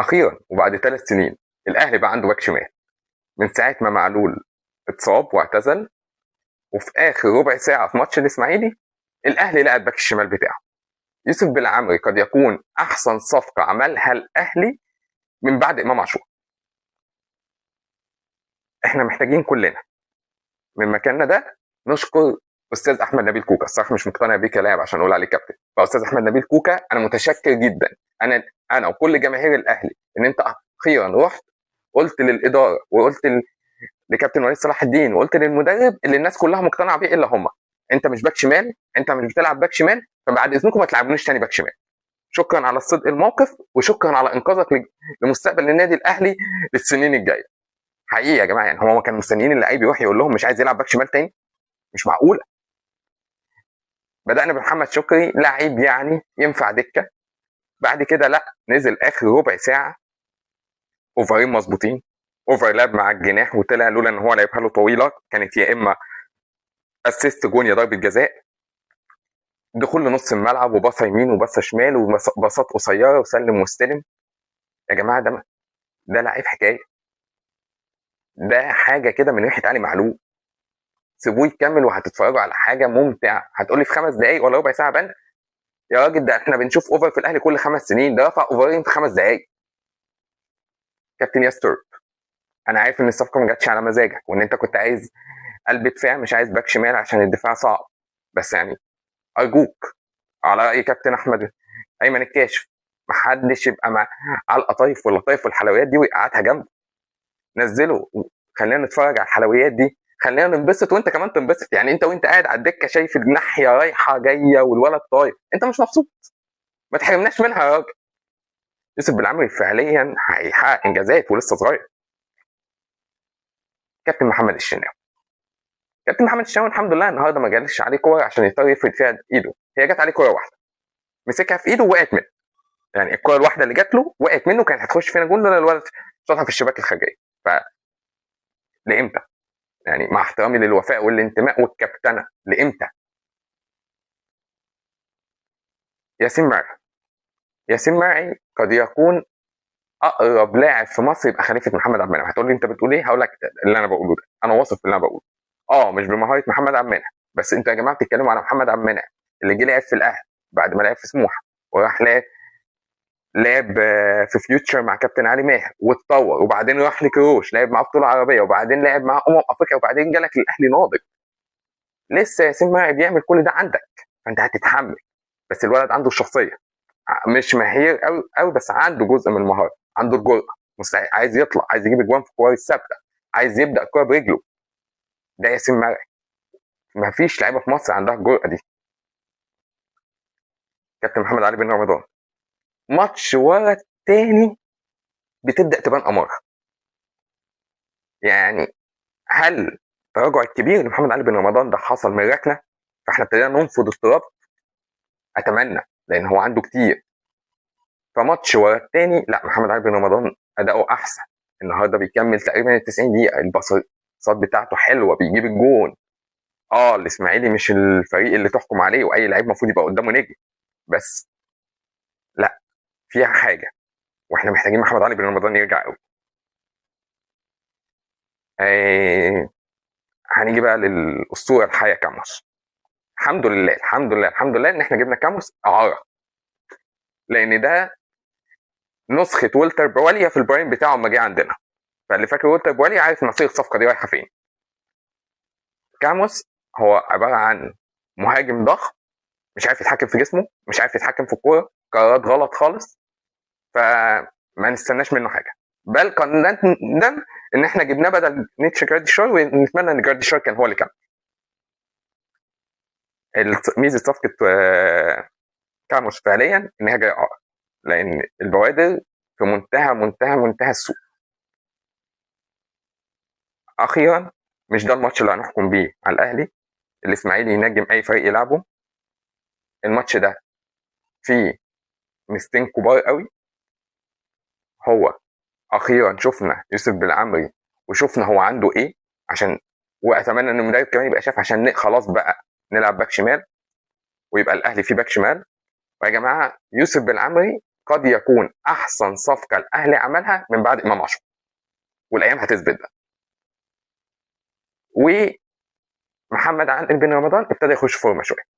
اخيرا وبعد 3 سنين الاهلي بقى عنده باك شمال من ساعه ما معلول اتصاب واعتزل. وفي اخر ربع ساعه في ماتش الاسماعيلي الاهلي لقى الباك الشمال بتاعه. يوسف بالعمري قد يكون احسن صفقه عملها الاهلي من بعد امام عاشور. احنا محتاجين كلنا من مكاننا ده نشكر استاذ احمد نبيل كوكا. الصراحه مش مقتنع بيه كلاعب عشان اقول عليه كابتن، فاستاذ احمد نبيل كوكا انا متشكر جدا. انا وكل جماهير الاهلي ان انت اخيرا رحت قلت للاداره وقلت لكابتن وليد صلاح الدين وقلت للمدرب اللي الناس كلها مقتنعه بيه الا هم: انت مش باك شمال، انت مش بتلعب باك شمال، فبعد اذنكم ما تلعبونيش تاني باك شمال. شكرا على الصدق الموقف وشكرا على انقاذك لمستقبل النادي الاهلي للسنين الجايه. حقيقي يا جماعه، يعني هو كانوا مستنيين اللعيب يروح يقول لهم مش عايز يلعب باك شمال تاني؟ مش معقوله. بدانا بمحمد شكري لعيب يعني ينفع دكه. بعد كده لا، نزل اخر ربع ساعه اوفرين مظبوطين، اوفرلاب مع الجناح وطلع، لولا ان هو لعبها له طويله كانت يا اما اسيست جون يا ضربه جزاء. دخول لنص الملعب وباصه يمين وباصه شمال وباصات قصيره وسلم واستلم. يا جماعه ده لعيب حكايه. ده حاجه كده من ريحه علي معلول. سيبوه يكمل وهتتفرجوا على حاجه ممتعه. هتقولي في 5 دقائق ولا ربع ساعه بند؟ يا راجل ده احنا بنشوف اوفر في الاهلي كل 5 سنين، ده رفع اوفرين في 5 دقائق. كابتن ياستر، انا عارف ان الصفقه ما جاتش على مزاجك وان انت كنت عايز قلب دفاع مش عايز باك شمال عشان الدفاع صعب، بس يعني ارجوك على راي كابتن احمد ايمن الكاشف محدش يبقى على القطايف واللطايف والحلويات دي ويقعدها جنبه. نزله، خلينا نتفرج على الحلويات دي، خلينا ننبسط وانت كمان تنبسط. يعني انت وانت قاعد على الدكه شايف الناحيه رايحه جايه والولد طاير، انت مش مبسوط؟ ما تحرمناش منها يا راجل. يوسف بالعمري فعليا هيحقق انجازات ولسه صغير. كابتن محمد الشناوي، كابتن محمد الشناوي الحمد لله النهارده ما جالش عليه كوره عشان يضطر يفرد فيها ايده. هي جت عليه كوره واحده مسكها في ايده ووقعت منه. يعني الكوره الواحده اللي جات له وقعت منه، كانت هتخش فينا جول لولا الولد شاطها في الشباك الخارجيه. لامتى؟ يعني مع احترامي للوفاء والانتماء والكابتنه، لامتى؟ ياسين مرعي، ياسين مرعي قد يكون اقرب لاعب في مصر يبقى خليفه محمد عبد المنعم. هتقول لي انت بتقول ايه؟ هقول لك اللي انا بقوله ده، انا واثق في اللي انا بقوله. مش بمهاره محمد عبد المنعم، بس انتوا يا جماعه بتتكلموا على محمد عبد المنعم اللي جه لعب في الاهلي بعد ما لعب في سموحه وراح لعب في فيوتشر مع كابتن علي ماهر واتطور، وبعدين راح لكروش لعب معاه بطوله عربيه، وبعدين لعب مع افريقيا، وبعدين جالك للاهلي ناضج. لسه ياسين مرعي بيعمل كل ده عندك، فانت هتتحمل. بس الولد عنده الشخصيه، مش مهير قوي قوي بس عنده جزء من المهاره، عنده الجرأه، عايز يطلع، عايز يجيب اجوان في الكوره الثابته، عايز يبدا الكوره برجله. ده ياسين مرعي، ما فيش لعيبه في مصر عندها الجرأه دي. كابتن محمد علي بن رمضان، ماتش ورا التاني بتبدا تبان اماره. يعني هل التراجع الكبير لمحمد علي بن رمضان ده حصل من ركنه فاحنا ابتدينا ننفض التراب؟ اتمنى، لان هو عنده كتير. فماتش ورا التاني لا، محمد علي بن رمضان اداؤه احسن. النهارده بيكمل تقريبا ال 90 دقيقه، الباصات بتاعته حلوه، بيجيب الجون. الاسماعيلي مش الفريق اللي تحكم عليه واي لعيب المفروض يبقى قدامه نجم، بس لا، فيها حاجه، واحنا محتاجين محمد علي بن رمضان يرجع قوي. هنيجي بقى للاسطوره الحيه كاموس. الحمد لله الحمد لله الحمد لله ان احنا جبنا كاموس اعاره، لان ده نسخه والتر بواليا في البرايم بتاعه لما جه عندنا. فاللي فاكر والتر بواليا عارف مصير الصفقه دي رايحه فين. كاموس هو عباره عن مهاجم ضخم مش عارف يتحكم في جسمه، مش عارف يتحكم في الكوره، قرارات غلط خالص، فما نستناش منه حاجه. بل كان ندم ان احنا جبناه بدل نيتش جراديشار، ونتمنى ان جراديشار كان هو اللي كمل. ميزه صفقه كاموس فعليا ان هي جايه اعاره، لان البوادر في منتهى منتهى منتهى السوء. اخيرا مش ده الماتش اللي هنحكم بيه على الاهلي. الاسماعيلي ينجم اي فريق يلعبه. الماتش ده فيه ميزتين كبار قوي. هو اخيرا شفنا يوسف بالعمري وشفنا هو عنده ايه، عشان واتمنى ان المدرب كمان يبقى شاف عشان خلاص بقى نلعب باك شمال ويبقى الاهلي فيه باك شمال. ويا جماعه يوسف بالعمري قد يكون احسن صفقه الاهلي عملها من بعد امام عاشور، والايام هتثبت ده. ومحمد عادل بن رمضان ابتدى يخش فورمه شويه.